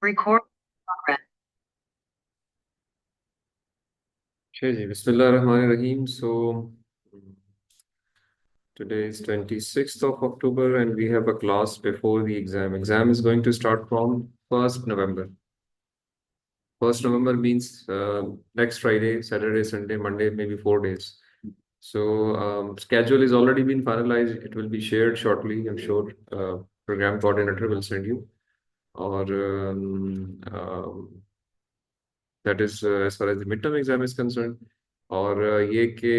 Record progress. Okay, ji, Bismillahirrahmanirrahim. So today is 26th of October and we have a class before the exam. Exam is going to start from 1st November. 1st November means next Friday, Saturday, Sunday, Monday, maybe 4 days. So schedule is already been finalized. It will be shared shortly, I'm sure. Program coordinator will send you. Or that is as far as the midterm exam is concerned. और ये कि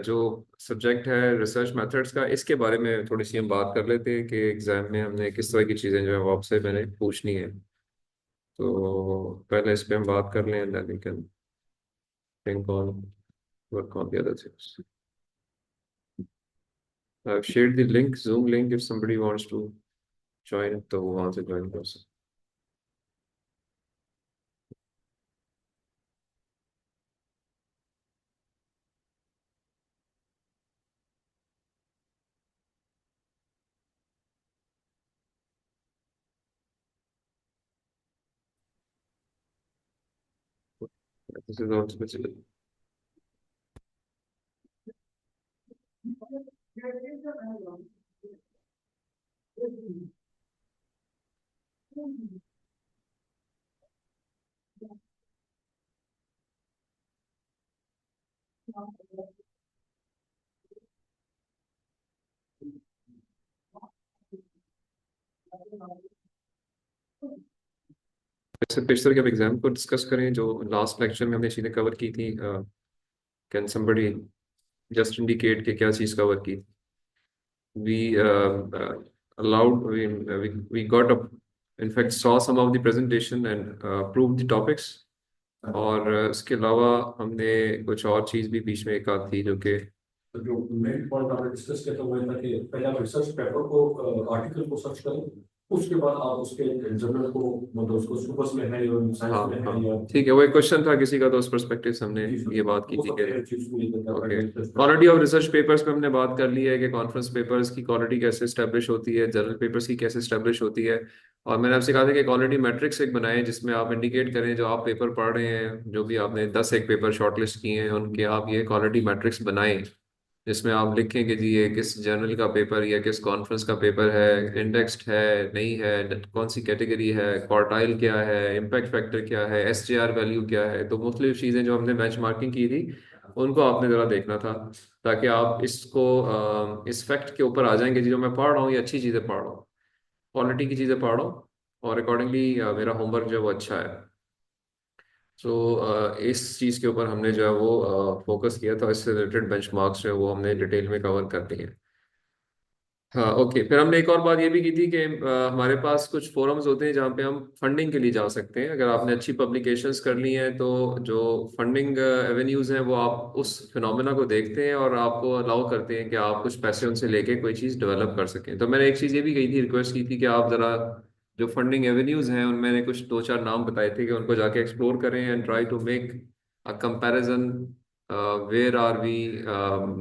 जो subject है research methods का इसके बारे में थोड़ी सी हम बात कर लेते हैं कि एग्जाम में हमने किस तरह की चीज़ें जो है वो आपसे मैंने पूछनी है। तो पहले इस पे हम बात कर लें and then we can think on work on the other things. I have shared the link, Zoom link, if somebody wants to join तो वो वहां से ज्वाइन कर सकते हैं। दिस इज ऑल्सो वैसे पिछले के एग्जाम को डिस्कस करें जो लास्ट लेक्चर में हमने चीज़ें कवर की थी। कैन समबडी जस्ट इंडिकेट कि क्या चीज़ कवर की। We allowed we got up, in fact saw some of the presentation and proved the topics। और इसके अलावा हमने कुछ और चीज़ भी बीच में एक आध थी जो कि तो जो मेन पॉइंट आपने डिस्कस किया था वो ये था कि पहले आप रिसर्च पेपर को आर्टिकल को सर्च करें, उसके बाद आप उसके जर्नल को मतलब उसको सुपर्स में है या हाँ साइंस में हाँ है या ठीक है, वो एक क्वेश्चन था किसी का तो उस परस्पेक्टिव से हमने जी ये बात की वो थी सब कि चीज को लेकर के ओके। आपने research quality of research papers पे हमने बात कर ली है कि कॉन्फ्रेंस पेपर्स की क्वालिटी कैसे स्टैब्लिश होती है, जर्नल पेपर्स की कैसे स्टैब्लिश होती है। और मैंने आपसे कहा था कि क्वालिटी मैट्रिक्स एक बनाएं जिसमें आप इंडिकेट करें जो आप पेपर पढ़ रहे हैं, जो भी आपने 10 एक पेपर शॉर्टलिस्ट किए हैं उनके आप ये क्वालिटी मैट्रिक्स बनाएं जिसमें आप लिखें कि जी ये किस जर्नल का पेपर या किस कॉन्फ्रेंस का पेपर है, इंडेक्स्ड है नहीं है, कौन सी कैटेगरी है, क्वार्टाइल क्या है, इम्पैक्ट फैक्टर क्या है, एसजीआर वैल्यू क्या है। तो मुख्तलिफ चीज़ें जो हमने बेंचमार्किंग की थी उनको आपने ज़रा देखना था ताकि आप इसको इस फैक्ट के ऊपर आ जाएंगे जी जो मैं पढ़ रहा हूँ ये अच्छी चीज़ें पढ़ रहा हूँ, क्वालिटी की चीज़ें पढ़ रहा हूँ और अकॉर्डिंगली मेरा होमवर्क जो है वो अच्छा है। तो इस चीज़ के ऊपर हमने जो है वो फोकस किया था, इससे रिलेटेड बेंचमार्क्स जो है वो हमने डिटेल में कवर कर दिए हैं। हाँ ओके, फिर हमने एक और बात ये भी की थी कि हमारे पास कुछ फोरम्स होते हैं जहाँ पे हम फंडिंग के लिए जा सकते हैं। अगर आपने अच्छी पब्लिकेशंस कर ली हैं तो जो फंडिंग एवेन्यूज हैं वो आप उस फिनोमेना को देखते हैं और आपको अलाउ करते हैं कि आप कुछ पैसे उनसे लेके कोई चीज़ डेवलप कर सकें। तो मैंने एक चीज़ ये भी कही थी, रिक्वेस्ट की थी कि आप ज़रा जो फंडिंग एवेन्यूज हैं उनमें मैंने कुछ दो चार नाम बताए थे कि उनको जाके एक्सप्लोर करें and try to make a comparison where are we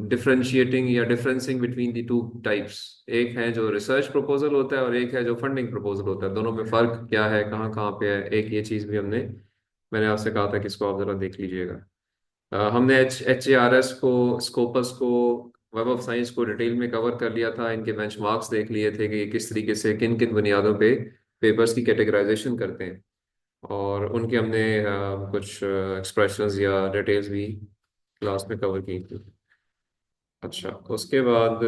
differentiating या differencing between the two types. एक है जो रिसर्च प्रपोजल होता है और एक है जो फंडिंग प्रपोजल होता है, दोनों में फर्क क्या है, कहाँ कहाँ पे है। एक ये चीज़ भी मैंने आपसे कहा था कि इसको आप जरा देख लीजिएगा। हमने एच ए आर एस को, स्कोपस को, वेब ऑफ साइंस को डिटेल में कवर कर लिया था। इनके बेंचमार्क्स देख लिए थे कि ये किस तरीके से किन किन बुनियादों पे पेपर्स की कैटेगराइजेशन करते हैं और उनके हमने कुछ एक्सप्रेशंस या डिटेल्स भी क्लास में कवर की थी। अच्छा, उसके बाद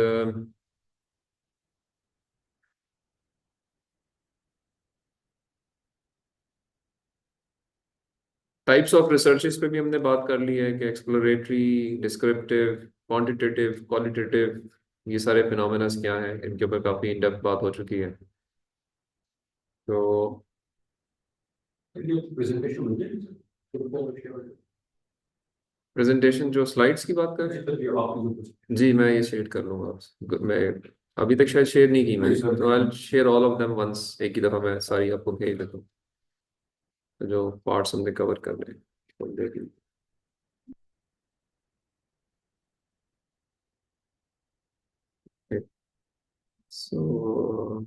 टाइप्स ऑफ रिसर्चेस पे भी हमने बात कर ली है कि एक्सप्लोरेटरी, डिस्क्रिप्टिव, क्वांटिटेटिव, क्वालिटेटिव, ये सारे फिनोमेना क्या हैं, इनके ऊपर काफ़ी इन डेप्थ बात हो चुकी है। तो प्रेजेंटेशन मुझे तो प्रेजेंटेशन जो स्लाइड्स की बात कर रहे हैं जी मैं ये शेयर कर लूँगा आपसे। मैं अभी तक शायद शेयर नहीं की मैंने, तो I share all of them once, एक ही दफ़ा मैं सारी आपको भेज देता हूँ। तो जो पार्ट्स हमने कवर कर रहे हैं वो देख लीजिए। So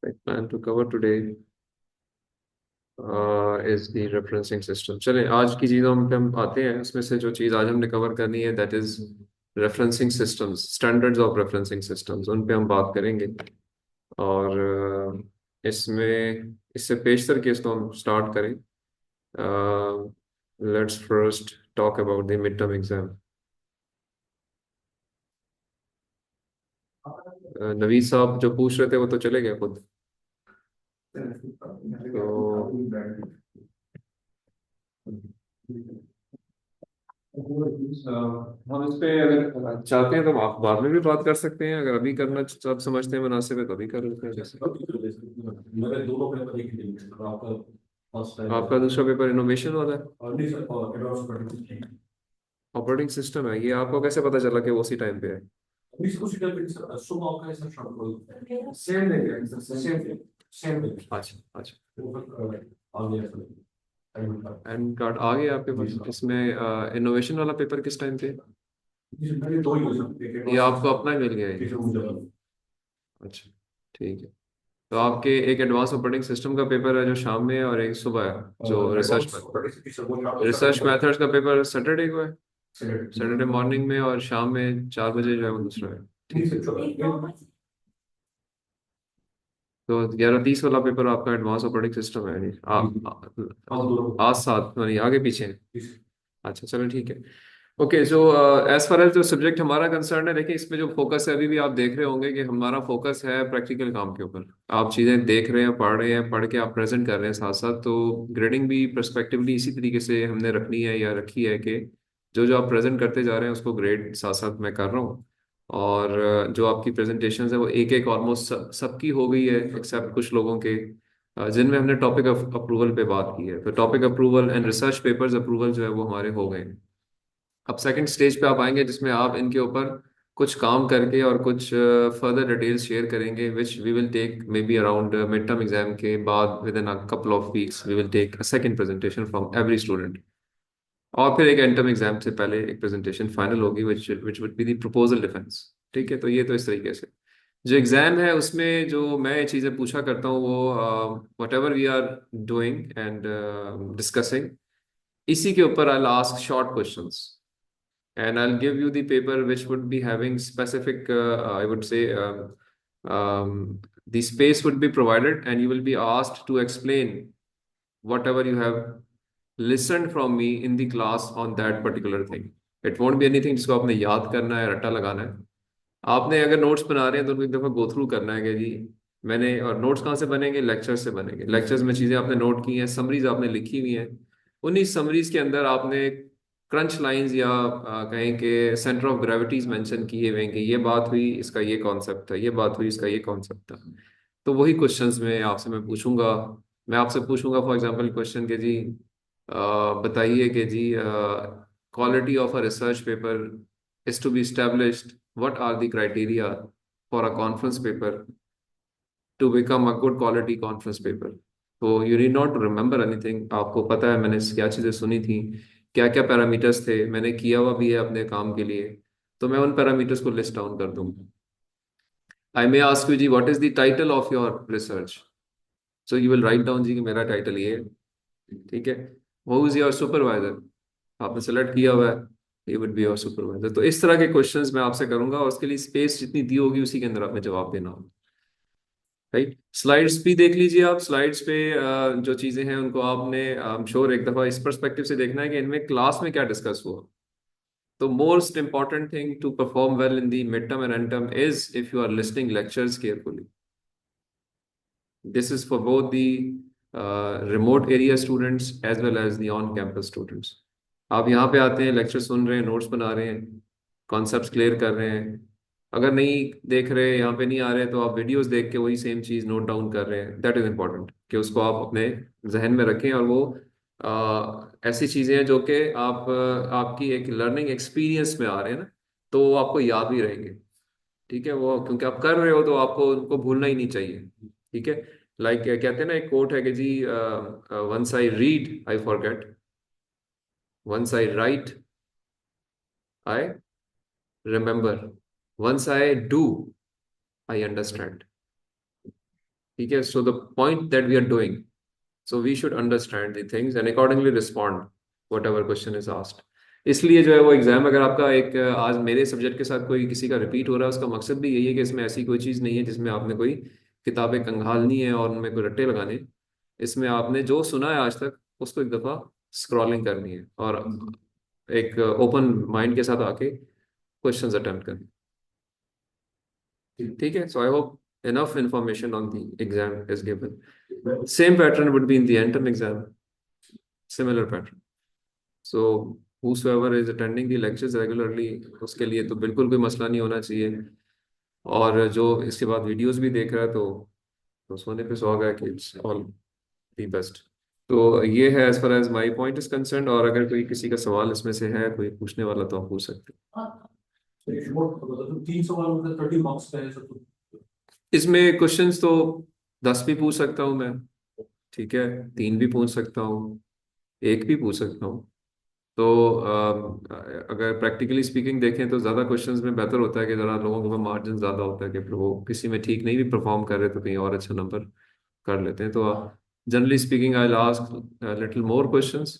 I plan to cover today is the referencing system. चलें आज की चीज़ों पे हम आते हैं, उसमें से जो चीज़ आज हमने कवर करनी है that is referencing systems, standards of referencing systems, उन पे हम बात करेंगे। और इसमें इससे पेशतर केस तो हम स्टार्ट करें। Let's first talk about the mid term exam. Naveed साहब जो पूछ रहे थे वो तो चले गए खुद। तो हम इस पे अगर चाहते हैं तो आप बाद में भी बात कर सकते हैं, अगर अभी करना सब समझते हैं मुनासिब है तो अभी कर लेते हैं जैसे। मेरे दोनों पेपर एक ही दिन में सर, आपका फर्स्ट टाइम आपका दूसरा पेपर इनोवेशन वाला है, और नहीं सर, और एडवांस पढ़ने ऑपरेटिंग सिस्टम है, ये आपको कैसे पता चला कि वो उसी टाइम पे है? अभी उसकी टाइम सर, सुबह आपका ऐसा शाम को same day sir, same day, same day अच्छा अच्छा। वो फिर आ गया सर टाइम पर। एंड कार्ड आ गया आपके जी पास, सर, इसमें इनोवेशन वाला पेपर किस टाइम पे? जी सर, मैंने दो ही हुए सर, एक ये एडवांस आपको था, अपना ही मिल गया है ये? तीसरा मुझे अच्छा ठीक है। तो आपके एक एडवांस ऑपरेटिंग सिस्टम का पेपर है जो शाम में है, और एक सुबह है जो एडवांस सर, वो आपको सर रिसर्च मेथड्स का पेपर सैटरडे को है। सैटरडे सेलेक्ट मॉर्निंग में, और शाम में 4 बजे जो है वो दूसरा है। नहीं ठीक है। सर, चलो तो 11:30 वाला पेपर आपका एडवांस ऑपरेटिंग सिस्टम है नहीं हाँ दोनों आज साथ यानी आगे पीछे है। इस अच्छा चलो ठीक है। Okay so as far as जो सब्जेक्ट हमारा कंसर्न है, देखिए इसमें जो फोकस है, अभी भी आप देख रहे होंगे कि हमारा फोकस है प्रैक्टिकल काम के ऊपर। आप चीज़ें देख रहे हैं, पढ़ रहे हैं, पढ़ के आप प्रेजेंट कर रहे हैं साथ साथ, तो ग्रेडिंग भी पर्सपेक्टिवली इसी तरीके से हमने रखनी है या रखी है कि जो जो आप प्रेजेंट करते जा रहे हैं उसको ग्रेड साथ साथ मैं कर रहा हूँ। और जो आपकी प्रेजेंटेशन है वो एक एक ऑलमोस्ट सबकी हो गई है एक्सेप्ट कुछ लोगों के, जिनमें हमने टॉपिक अप्रूवल पे बात की है। तो topic approval and research papers approval जो है वो हमारे हो गए हैं। अब सेकंड स्टेज पे आप आएंगे जिसमें आप इनके ऊपर कुछ काम करके और कुछ फर्दर डिटेल्स शेयर करेंगे, which we will take maybe around mid term exam के बाद within a couple of weeks we will take a second presentation from every student. और फिर एक एंड टर्म एग्जाम से पहले एक presentation final होगी which which would be the proposal defence. ठीक है, तो ये तो इस तरीके से जो एग्जाम है उसमें जो मैं चीज़ें पूछा करता हूँ वो whatever we are doing and discussing, इसी के ऊपर I ask short questions and I'll give you the paper which would be having specific, I would say, the space would be provided, and you will be asked to explain whatever you have listened from me in the class on that particular thing. It won't be anything जिसको आपने याद करना है, रट्टा लगाना है। आपने अगर नोट्स बना रहे हैं तो उनको एक दफ़ा गो थ्रू करना है कि जी मैंने, और नोट्स कहाँ से बनेंगे, लेक्चर्स से बनेंगे। लेक्चर्स में चीज़ें आपने नोट की हैं, समरीज आपने लिखी हुई हैं, उन्हीं समरीज के अंदर आपने क्रंच लाइंस या कहें कि सेंटर ऑफ ग्रेविटीज मेंशन किए हुए हैं कि ये बात हुई इसका ये कॉन्सेप्ट था, ये बात हुई इसका ये कॉन्सेप्ट था। तो वही क्वेश्चंस में आपसे मैं पूछूंगा। मैं आपसे पूछूंगा फॉर एग्जांपल क्वेश्चन के जी बताइए कि जी quality of a research paper is to be established, what are the criteria for a conference paper to become a good quality conference paper? तो you need not to remember anything, आपको पता है मैंने क्या चीज़ें सुनी थी, क्या क्या पैरामीटर्स थे, मैंने किया हुआ भी है अपने काम के लिए, तो मैं उन पैरामीटर्स को लिस्ट डाउन कर दूंगा। आई मे आस्क यू जी what is the title of your research, so you will write down जी कि मेरा टाइटल ये है। ठीक है। हु इज योर सुपरवाइजर, आपने सेलेक्ट किया हुआ है, ये वुड बी योर सुपरवाइजर। तो इस तरह के क्वेश्चंस मैं आपसे करूंगा और उसके लिए स्पेस जितनी दी होगी उसी के अंदर आपने जवाब देना होगा। राइट, स्लाइड्स भी देख लीजिए आप। स्लाइड्स पे जो चीजें हैं उनको आपने आई एम श्योर एक दफा इस परस्पेक्टिव से देखना है कि इनमें क्लास में क्या डिस्कस हुआ। तो most important thing to perform well in the mid term and end term is if you are listening lectures carefully. This is for both the remote area students as well as the on campus students. आप यहाँ पे आते हैं, lecture सुन रहे हैं, notes बना रहे हैं, कॉन्सेप्ट्स क्लियर कर रहे हैं, अगर नहीं देख रहे, यहाँ पे नहीं आ रहे, तो आप वीडियोस देख के वही सेम चीज़ नोट डाउन कर रहे हैं। दैट इज इम्पोर्टेंट कि उसको आप अपने जहन में रखें, और वो ऐसी चीज़ें हैं जो कि आपकी एक लर्निंग एक्सपीरियंस में आ रहे हैं ना, तो वो आपको याद भी रहेंगे। ठीक है, वो क्योंकि आप कर रहे हो तो आपको उनको भूलना ही नहीं चाहिए। ठीक है। लाइक कहते हैं ना, एक कोट है कि जी once I read I forget, once I write I remember, once I do I understand. ठीक है, so the point that we are doing, So we should understand the things and accordingly respond whatever question is asked. इसलिए जो है वो exam अगर आपका एक आज मेरे सब्जेक्ट के साथ कोई किसी का रिपीट हो रहा है, उसका मकसद भी यही है कि इसमें ऐसी कोई चीज़ नहीं है जिसमें आपने कोई किताबें कंघालनी है और उनमें कोई रट्टे लगाने हैं। इसमें आपने जो सुना है आज तक उसको एक दफ़ा स्क्रॉलिंग करनी है और एक ओपन माइंड के साथ आके क्वेश्चंस अटेम्प्ट करने। ठीक है, so I hope enough information on the exam is given. Same pattern would be in the entrance exam, similar pattern. So whosoever is attending the lectures regularly, उसके लिए तो बिल्कुल कोई मसला नहीं होना चाहिए। और जो इसके बाद वीडियोस भी देख रहा है तो सोने पे सुहागा है कि इट्स ऑल दी बेस्ट। तो ये है as far as my point is concern. और अगर कोई किसी का सवाल इसमें से है कोई पूछने वाला तो आप पूछ सकते तो ये short, मतलब तो 3 सवाल मतलब 30 मार्क्स का है सब तो। हैं। इसमें क्वेश्चंस तो 10 भी पूछ सकता हूँ मैं, ठीक है, 3 भी पूछ सकता हूँ, एक भी पूछ सकता हूँ। तो अगर प्रैक्टिकली स्पीकिंग देखें तो ज़्यादा क्वेश्चंस में बेहतर होता है कि ज़रा लोगों के पास मार्जिन ज़्यादा होता है कि फिर वो किसी में ठीक नहीं भी परफॉर्म कर रहे तो कहीं और अच्छा नंबर कर लेते हैं। तो generally speaking I ask little more questions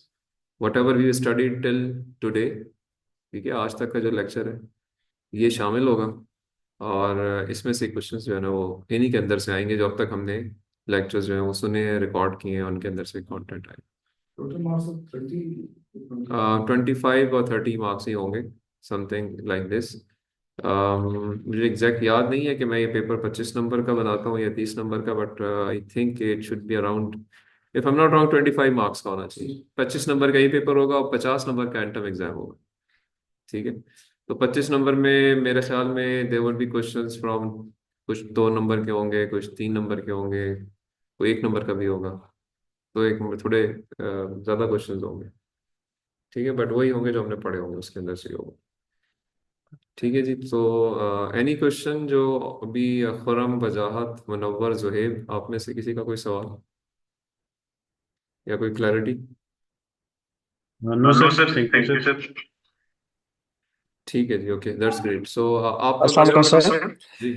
whatever we studied till today. ठीक है, आज तक का जो लेक्चर है ये शामिल होगा और इसमें से क्वेश्चंस जो है ना वो इन्हीं के अंदर से आएंगे जो अब तक हमने लेक्चर्स जो है वो सुने हैं, रिकॉर्ड किए हैं, उनके अंदर से कंटेंट आए। Total marks 30। 25 और 30 मार्क्स ही होंगे, समथिंग लाइक दिस। मुझे एग्जैक्ट याद नहीं है कि मैं ये पेपर 25 नंबर का बनाता हूँ या 30 नंबर का, but I think it should be around, if I am not wrong, 25 marks का होना चाहिए। 25 नंबर का ये पेपर होगा और 50 नंबर का एंटम एग्जाम होगा। ठीक है, तो 25 नंबर में मेरे ख्याल में there would be questions from, कुछ 2 नंबर के होंगे, कुछ 3 नंबर के होंगे, कोई 1 नंबर का भी होगा। तो एक थोड़े ज़्यादा क्वेश्चंस होंगे। ठीक है, बट वही होंगे जो हमने पढ़े होंगे उसके अंदर से ही होगा। ठीक है जी, तो एनी क्वेश्चन जो अभी खुरम, वजाहत, मुनव्वर, जुहेब, आप में से किसी का कोई सवाल या कोई clarity? No no sir, sir, thank you thank you sir. Sir. ठीक है जी, ओके, दैट्स ग्रेट। सो आपका अस्सलाम वालेकुम क्वेश्चन? सर। जी,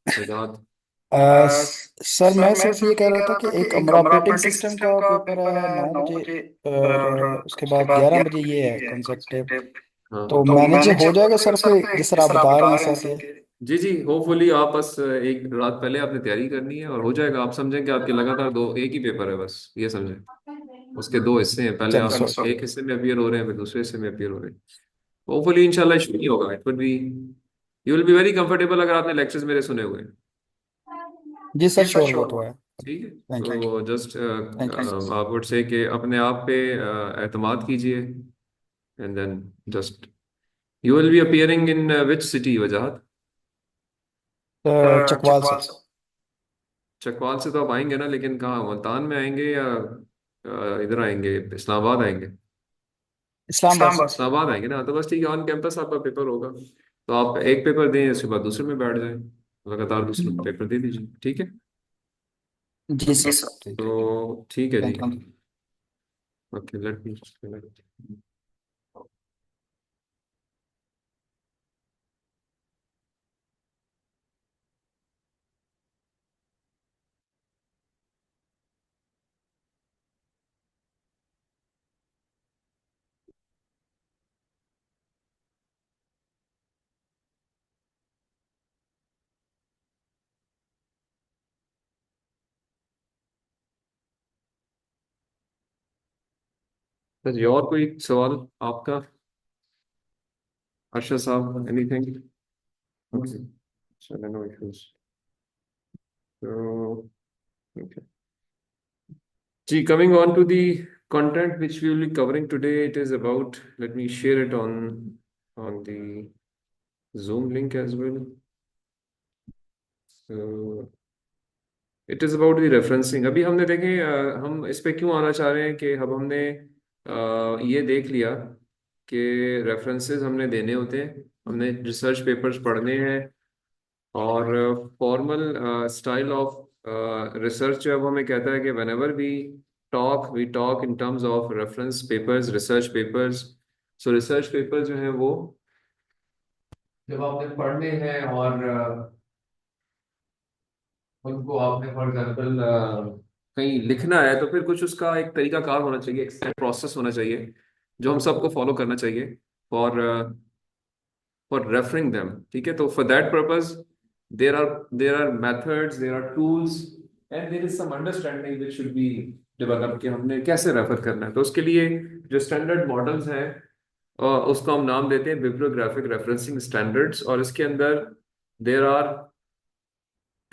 वजाहत। सर मैं मैं सिर्फ ये सिर्फ कह ये रहा कह था रहा कि था कि एक एक हमारा हमारा ऑपरेटिंग ऑपरेटिंग सिस्टम सिस्टम का का पेपर पेपर है है नौ 9 बजे बजे और और उसके उसके बाद बाद 11 बजे 11 ये बजे है ये है कंसेप्टिव। कंसेप्टिव। हाँ, तो तो मैनेज मैनेज हो हो जाएगा जाएगा सर सर कोई कोई जिस तरह जिस आप तरह आप बता रहे बता हैं रहे हैं सर सर ये। के। जी जी, होपफुली आप बस एक रात पहले आपने तैयारी करनी है और हो जाएगा। आप समझें कि आपके लगातार दो, एक ही पेपर है बस, ये समझें। उसके 2 हिस्से हैं, पहले चलिए आप सर। एक हिस्से में अपियर हो रहे हैं, फिर दूसरे हिस्से में अपियर हो रहे हैं। होपफुली इंशाल्लाह इशू नहीं होगा। It would be, you will be very comfortable अगर आपने लेक्चर्स मेरे सुने हुए हैं। जी सर, जी सर, श्योर वो श्योर। तो है। ठीक है, थैंक यू। तो जस्ट थैंक यू। आप वुड से कि अपने आप पे एतमाद कीजिए and then just you will be appearing in which city Wajahat? Chakwal Chakwal sir. से। चकवाल से तो आप आएंगे ना, लेकिन कहाँ, मुल्तान में आएंगे या इधर आएंगे, इस्लामाबाद आएंगे? इस्लामाबाद इस्लामाबाद सर। से। इस्लामाबाद आएंगे ना, तो बस ठीक है, ऑन कैंपस आपका पेपर होगा। तो आप एक पेपर दें, उसके बाद दूसरे में बैठ जाएं, लगातार दूसरे पेपर दे दीजिए। ठीक है, जी जी सर। सर। ठीक है। तो ठीक है जी। Thank you. Okay, let me. जी, और कोई सवाल आपका? अर्शद साहब, एनीथिंग? ओके, चलो, नो इश्यूज। तो okay. जी, coming on to the content which we will be covering today, it is about, let me share it on the Zoom link as well. So it is about the referencing. अभी हमने देखें हम इस पे क्यों आना चाह रहे हैं कि अब हमने ये देख लिया कि रेफरेंसेस हमने देने होते हैं, हमने रिसर्च पेपर्स पढ़ने हैं और फॉर्मल स्टाइल ऑफ रिसर्च जो है वो हमें कहता है कि whenever we talk in terms of reference papers, research papers. So research paper जो है वो जब आपने पढ़ने हैं और उनको आपने फॉर एग्जाम्पल कहीं लिखना है तो फिर कुछ उसका एक तरीका कार होना चाहिए, एक प्रोसेस होना चाहिए जो हम सबको फॉलो करना चाहिए फॉर फॉर रेफरिंग देम। ठीक है, तो for that purpose there are methods, there are tools and there is some understanding which should be develop कि हमने कैसे रेफर करना है। तो उसके लिए जो स्टैंडर्ड मॉडल्स हैं उसको हम नाम देते हैं बिब्लियोग्राफिक रेफरेंसिंग स्टैंडर्ड्स, और इसके अंदर there are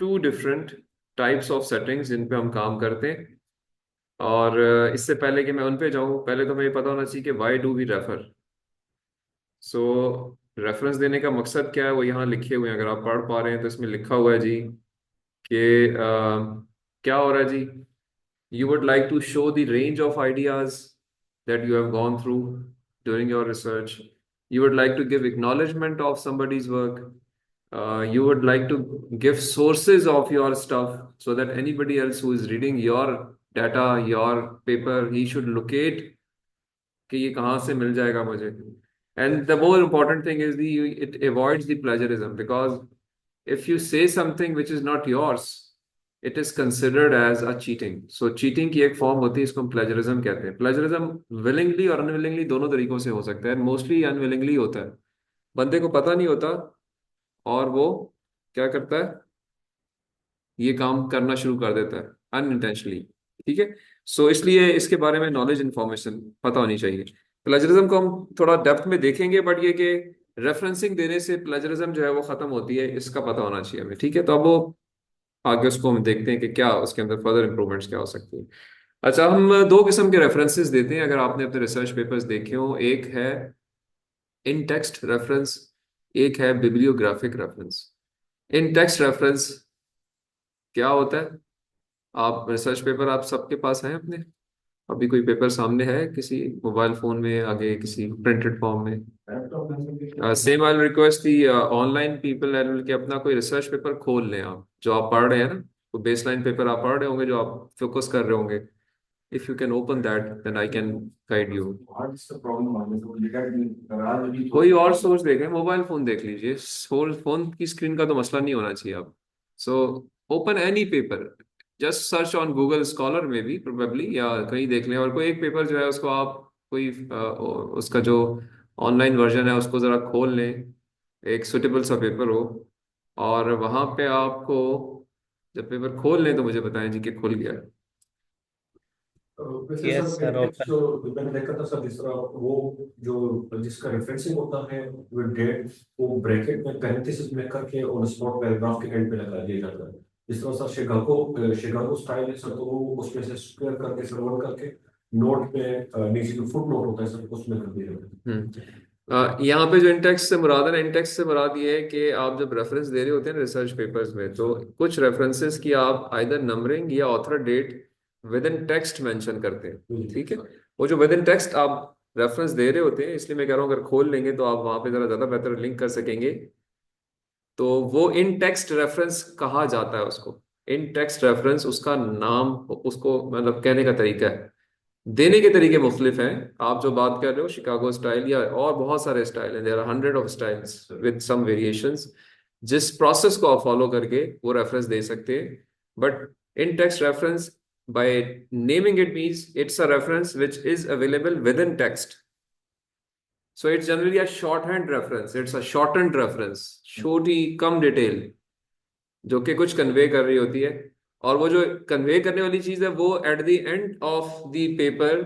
two different types of settings जिन पे हम काम करते हैं। और इससे पहले कि मैं उन पे जाऊं, पहले तो हमें पता होना चाहिए कि why do we refer. So reference देने का मकसद क्या है, वो यहाँ लिखे हुए हैं, अगर आप पढ़ पा रहे हैं तो इसमें लिखा हुआ है जी कि क्या हो रहा है जी। You would like to show the range of ideas that you have gone through during your research. You would like to give acknowledgement of somebody's work. You would like to give sources of your stuff so that anybody else who is reading your data, your paper, he should locate कि ये कहाँ से मिल जाएगा मुझे। And the more important thing is it avoids the plagiarism, because if you say something which is not yours, it is considered as a cheating. So cheating की एक form होती है, इसको हम plagiarism कहते हैं। plagiarism willingly और unwillingly दोनों तरीकों से हो सकता है, मोस्टली unwillingly होता है, बंदे को पता नहीं होता और वो क्या करता है, ये काम करना शुरू कर देता है अनइंटेंशनली। ठीक है, सो इसलिए इसके बारे में नॉलेज इन्फॉर्मेशन पता होनी चाहिए। प्लेजरिज्म को हम थोड़ा डेप्थ में देखेंगे, बट ये कि रेफरेंसिंग देने से प्लेजरिज्म जो है वो खत्म होती है, इसका पता होना चाहिए हमें। ठीक है, तो अब वो आगे उसको हम देखते हैं कि क्या उसके अंदर फर्दर इंप्रूवमेंट्स क्या हो सकती है। अच्छा, हम दो किस्म के रेफरेंसेस देते हैं, अगर आपने अपने रिसर्च पेपर्स देखे हो। एक है इन टेक्स्ट रेफरेंस, एक है bibliographic reference. In text reference क्या होता है, आप रिसर्च पेपर आप सबके पास है अपने, अभी कोई पेपर सामने है किसी मोबाइल फोन में, आगे किसी प्रिंटेड फॉर्म में? Same I request the online people and कि अपना कोई रिसर्च पेपर खोल लें, आप जो आप पढ़ रहे हैं ना, वो बेसलाइन पेपर आप पढ़ रहे होंगे जो आप फोकस कर रहे होंगे। If you can open that then I can guide you. कोई और सोर्स देखें, मोबाइल फोन देख लीजिए, फोन की स्क्रीन का तो मसला नहीं होना चाहिए आप। So open any paper, just search on Google scholar में भी प्रोबेबली, या कहीं देख लें, और कोई एक पेपर जो है उसको आप कोई उसका जो ऑनलाइन वर्जन है उसको ज़रा खोल लें, एक सुटेबल सा पेपर हो, और वहाँ पे आपको जब पेपर खोल लें तो मुझे बताएं जी कि खुल गया है। वैसे yes sir sir index open. जो मैंने देखा था सर, जिस तरह वो जो जिसका रेफरेंसिंग होता है वो डेट वो ब्रैकेट में पैरेंथेसिस में करके ऑन स्पॉट पैराग्राफ के एंड पे लगा दिया जाता है। जिस तरह सर शिकागो स्टाइल है सर, तो वो उसमें से स्क्वायर करके सर्वर करके नोट पे नीचे जो फुट नोट होता है सर उसमें कर दिया जाता है। यहाँ पे जो इंटेक्स से मुराद है ना, इंटेक्स से मुराद ये है कि आप जब रेफरेंस दे रहे होते हैं रिसर्च पेपर्स में, तो कुछ रेफरेंसेस की आप आइदर नंबरिंग या author date within text mention करते हैं। ठीक है, वो जो विद इन टेक्स्ट आप रेफरेंस दे रहे होते हैं, इसलिए मैं कह रहा हूँ अगर खोल लेंगे तो आप वहां पे जरा ज्यादा बेहतर लिंक कर सकेंगे। तो वो इन टेक्स्ट रेफरेंस कहा जाता है उसको। इन टेक्स्ट रेफरेंस उसका नाम, उसको मतलब कहने का तरीका है, देने के तरीके मुख्तलिफ हैं। आप जो बात कर रहे हो शिकागो स्टाइल या और बहुत सारे स्टाइल हैं, there are hundred of styles with some variations, जिस प्रोसेस को आप फॉलो करके वो रेफरेंस दे सकते हैं। But in text reference by naming it means it's a reference which is available within text. So it's generally a short hand reference, it's a shortened reference, छोटी कम detail जो कि कुछ कन्वे कर रही होती है। और वो जो कन्वे करने वाली चीज है वो at the end of the paper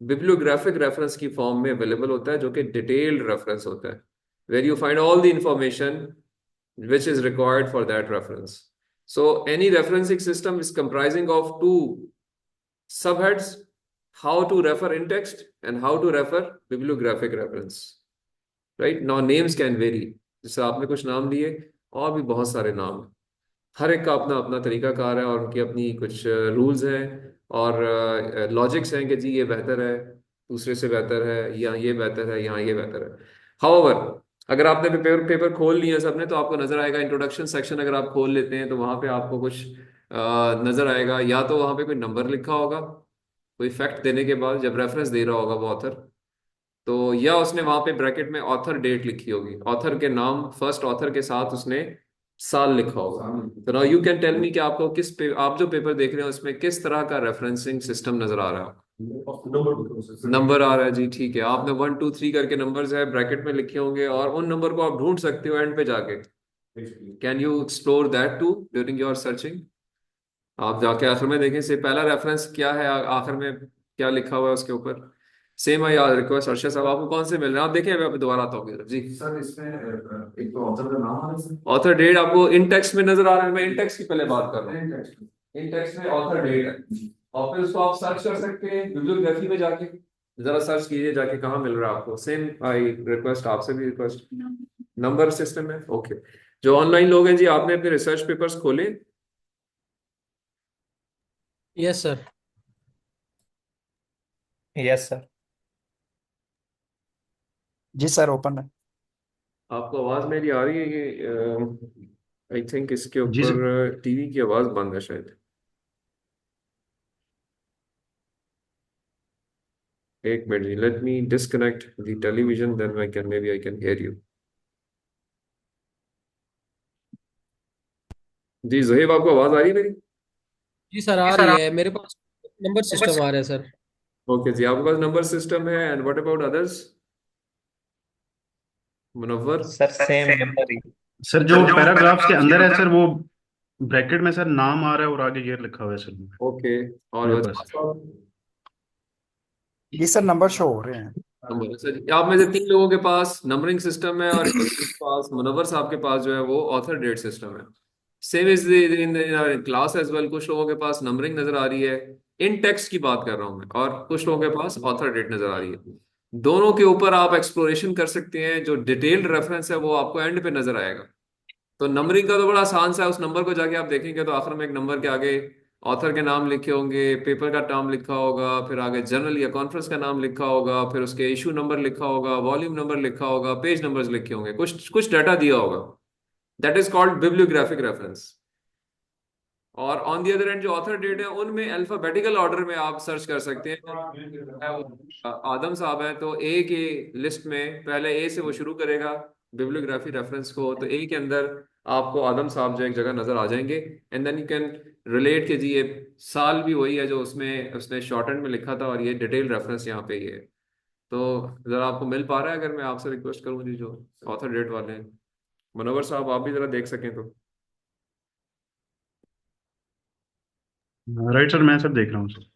bibliographic reference की फॉर्म में अवेलेबल होता है, जो कि डिटेल्ड रेफरेंस होता है, where you find all the information which is required for that reference. So any referencing system is comprising of two subheads: how to refer in text and how to refer bibliographic reference. Right now names can vary, जैसे आपने कुछ नाम लिए, और भी बहुत सारे नाम हैं, हर एक का अपना अपना तरीकाकार है और उनकी अपनी कुछ रूल्स हैं और लॉजिक्स हैं कि जी ये बेहतर है, दूसरे से बेहतर है, या ये बेहतर है, यहाँ ये बेहतर है। हाउएवर अगर आपने पेपर पेपर खोल लिया सबने, तो आपको नजर आएगा इंट्रोडक्शन सेक्शन अगर आप खोल लेते हैं तो वहां पे आपको कुछ नजर आएगा, या तो वहां पे कोई नंबर लिखा होगा कोई फैक्ट देने के बाद जब रेफरेंस दे रहा होगा वो ऑथर, तो या उसने वहां पे ब्रैकेट में ऑथर डेट लिखी होगी, ऑथर के नाम फर्स्ट ऑथर के साथ उसने साल लिखा होगा। तो now you can tell me कि आपको आप जो पेपर देख रहे हो उसमें किस तरह का रेफरेंसिंग सिस्टम नजर आ रहा है? नंबर नंबर आ रहा है जी, ठीक है। आपने 1 2 3 करके नंबर्स है ब्रैकेट में लिखे होंगे और उन नंबर को आप ढूंढ सकते हो एंड पे जाके। Can you explore that to during your searching? आप जाके आखिर में देखें से पहला रेफरेंस क्या है, आखिर में क्या लिखा हुआ है उसके ऊपर। सेम आई रिक्वेस्ट अर्शद साहब, आपको कौन से मिल रहे हैं? आप देखें, मैं दोबारा आता हूँ जी। सर इसमें एक तो ऑथर का नाम आ रहा है सर। ऑथर डेट आपको इन टेक्स्ट में नजर आ रहा है? मैं इन टेक्स्ट की पहले बात कर रहा हूँ। इन टेक्स्ट में ऑथर डेट है और फिर उसको आप सर्च कर सकते हैं बिब्लियोग्राफी में जाके। जरा सर्च कीजिए जाके, कहाँ मिल रहा है आपको। सेम आई रिक्वेस्ट आपसे भी रिक्वेस्ट। नंबर सिस्टम है, ओके। जो ऑनलाइन लोग हैं जी, आपने अपने रिसर्च पेपर्स खोले? Yes sir. Yes sir. जी सर, ओपन है। आपको आवाज मेरी आ रही है? ये आई थिंक इसके जी सर। ऊपर टीवी की आवाज बंद है शायद। एक मिनट जी, let me disconnect the television, then I can hear you. जी जहीब, आपको आवाज आ रही है मेरी? जी सर, आ रही है। मेरे पास नंबर सिस्टम आ रहा है सर। ओके जी, आपके पास नंबर सिस्टम है। And what about others? Munawwar? Sir same number ही। सर जो पैराग्राफ्स के अंदर है सर, वो ब्रैकेट में सर नाम आ रहा है और आगे ईयर लिखा हुआ है सर ओके। और मेरे वजह पास। जी सर, नंबर शो हो रहे हैं। नंबर सर, आप में से 3 लोगों के पास नंबरिंग सिस्टम है और एक के पास, मुनव्वर साहब के पास जो है वो ऑथर डेट सिस्टम है। Same is in class as well. कुछ लोगों के पास नंबरिंग नजर आ रही है, इन टेक्स्ट की बात कर रहा हूं मैं, और कुछ लोगों के पास ऑथर डेट नजर आ रही है। दोनों के ऊपर आप एक्सप्लोरेशन कर सकते हैं। जो डिटेल्ड रेफरेंस है वो आपको एंड पे नजर आएगा। तो नंबरिंग का तो बड़ा आसान सा है। उस नंबर को जाके आप देखेंगे तो आखिर में एक नंबर के आगे ऑथर के नाम लिखे होंगे, पेपर का नाम लिखा होगा, फिर आगे जर्नल या कॉन्फ्रेंस का नाम लिखा होगा, फिर उसके इशू नंबर लिखा होगा, वॉल्यूम नंबर लिखा होगा, पेज नंबर्स लिखे होंगे, कुछ कुछ डाटा दिया होगा। That is called bibliographic reference. और ऑन दी अदर एंड जो ऑथर डेट है उनमें अल्फाबेटिकल ऑर्डर में आप सर्च कर सकते हैं। आदम साहब हैं तो ए की लिस्ट में पहले ए से वो शुरू करेगा बिब्लियोग्राफी रेफरेंस को, तो ए के अंदर आपको आदम साहब जो एक जगह नजर आ जाएंगे। And then you can relate के जी ये साल भी वही है जो उसमें उसने शॉर्ट हैंड में लिखा था, और ये डिटेल रेफरेंस यहाँ पे ही है। तो जरा आपको मिल पा रहा है? अगर मैं आपसे रिक्वेस्ट करूँ जी, जो ऑथर डेट वाले हैं, मुनव्वर साहब आप भी जरा देख सकें तो। राइट सर, मैं सर देख रहा हूँ सर।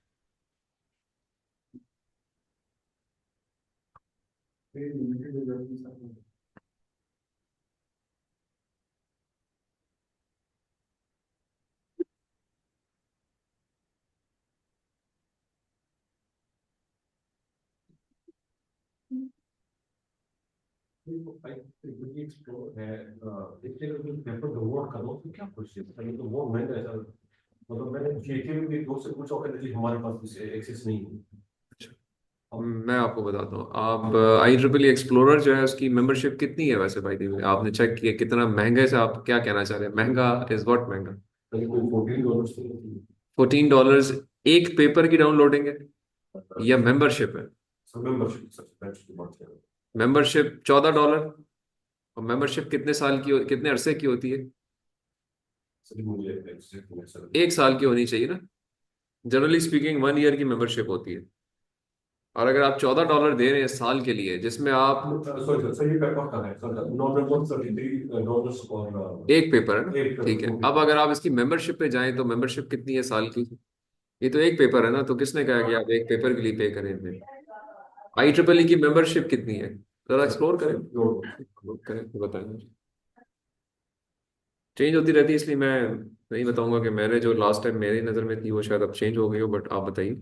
पेपर डाउनलोड करो तो क्या प्रोसेस है? ये तो वो महंगा है सर। मतलब मैंने जेके भी दोस्त से पूछा, कहते थे हमारे पास एक्सेस नहीं है। मैं आपको बताता हूँ। आप IEEE एक्सप्लोरर जो है उसकी मेंबरशिप कितनी है वैसे? भाई दी आपने चेक किया कितना महंगे से? आप क्या कहना चाह रहे हैं? महंगा इज व्हाट महंगा? कहीं कोई $14 $14 एक पेपर की डाउनलोडिंग है या मेंबरशिप है? सर मेंबरशिप सर membership की बात कर रहा हूँ। मेंबरशिप $14। और मेंबरशिप कितने साल की कितने अरसे की होती है? सर मुझे एक्सेस नहीं है सर। 1 साल की होनी चाहिए ना। जनरली स्पीकिंग 1 ईयर की मेंबरशिप होती है। और अगर आप $14 दे रहे हैं साल के लिए, जिसमें आप सॉरी सर, ये पेपर का है सर। नॉर्मल $33 और एक पेपर है ना, एक ठीक है। अब अगर आप इसकी मेंबरशिप पे जाएं तो मेंबरशिप कितनी है साल की? ये तो एक पेपर है ना, तो किसने कहा कि आप एक पेपर के लिए पे करें? इतने IEEE की मेंबरशिप कितनी है? जरा एक्सप्लोर करें तो बताएंगे। चेंज होती रहती है, इसलिए मैं नहीं बताऊंगा कि मैंने जो लास्ट टाइम मेरी नज़र में थी वो शायद अब चेंज हो गई हो, बट आप बताइए।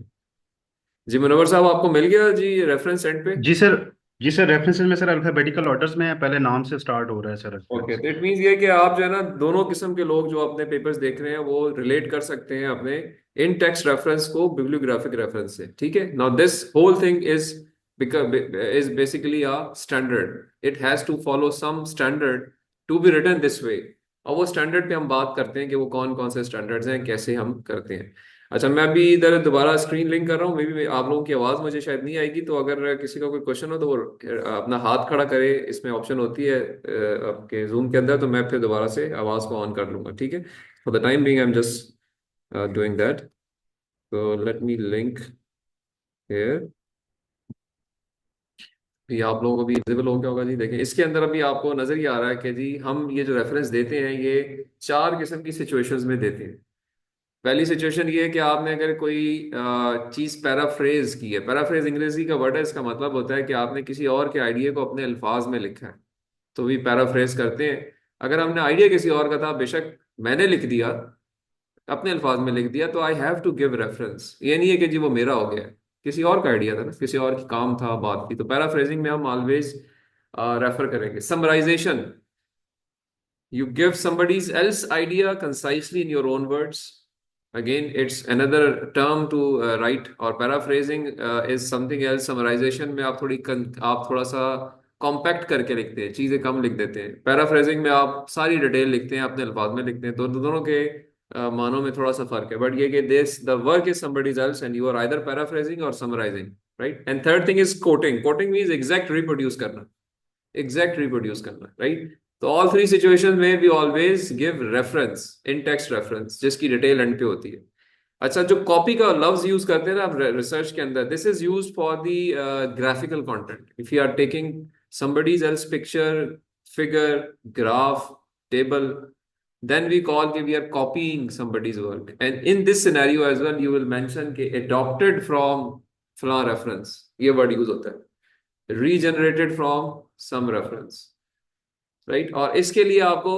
जी मुनव्वर साहब, आपको मिल गया जी रेफरेंस एंड पे? जी सर। जी सर, रेफरेंसेस में सर अल्फाबेटिकल ऑर्डर्स में है, पहले नाम से स्टार्ट हो रहा है सर ओके, रेफरेंस। तो इट मीन्स ये कि आप जो है ना, दोनों किस्म के लोग जो अपने पेपर्स देख रहे हैं वो रिलेट कर सकते हैं अपने इन टेक्स्ट रेफरेंस को बिब्लियोग्राफिक रेफरेंस से। ठीक है, now this whole thing is basically a standard. It has to follow some standard to be written this way. और वो स्टैंडर्ड पे हम बात करते हैं कि वो कौन कौन से स्टैंडर्ड्स हैं, कैसे हम करते हैं। अच्छा, मैं अभी इधर दोबारा स्क्रीन लिंक कर रहा हूँ, मे बी आप लोगों की आवाज़ मुझे शायद नहीं आएगी, तो अगर किसी का कोई क्वेश्चन हो तो वो अपना हाथ खड़ा करे, इसमें ऑप्शन होती है आपके जूम के अंदर, तो मैं फिर दोबारा से आवाज़ को ऑन कर लूंगा, ठीक है। For the time being I am just doing that, तो लेट मी लिंक हियर। ये आप लोगों को भी विजिबल हो गया होगा जी। देखें इसके अंदर अभी आपको नजर ही आ रहा है कि जी हम ये जो रेफरेंस देते हैं ये चार किस्म की सिचुएशंस में देते हैं। पहली सिचुएशन ये है कि आपने अगर कोई चीज पैराफ्रेज की है, पैराफ्रेज अंग्रेजी का वर्ड है, इसका मतलब होता है कि आपने किसी और के आइडिया को अपने अल्फाज में लिखा है, तो भी पैराफ्रेज करते हैं। अगर हमने आइडिया किसी और का था, बेशक मैंने लिख दिया, अपने अल्फाज में लिख दिया, तो I have to give reference. ये नहीं है कि जी वो मेरा हो गया, किसी और का आइडिया था ना, किसी और की काम था, बात की, तो पैराफ्रेजिंग में हम ऑलवेज रेफर करेंगे। Summarization, you give somebody's else idea concisely in your own words. Again, it's another term to write, or paraphrasing is something else. Summarization में आप थोड़ा सा कॉम्पैक्ट करके लिखते हैं, चीजें कम लिख देते हैं। पैराफ्रेजिंग में आप सारी डिटेल लिखते हैं, अपने अल्फाज में लिखते हैं, तो दोनों के मानों में थोड़ा सा फर्क है, बट ये कि this the work is somebody's else and you are either paraphrasing or summarizing, right? And third thing is quoting. Quoting means exact reproduce करना, एग्जैक्ट रिप्रोड्यूस करना, राइट। तो ऑल थ्री सिचुएशन में we always give reference, in text reference, जिसकी detail end पे होती है। अच्छा, जो कॉपी का लफ्ज यूज करते हैं ना आप रिसर्च के अंदर, this is use for the graphical content. If you are taking somebody's else picture, figure, graph, table, then we call कि we are copying somebody's work. And in this scenario as well, you will mention कि adopted from फला reference, ये word use होता है, regenerated from some reference, right. और इसके लिए आपको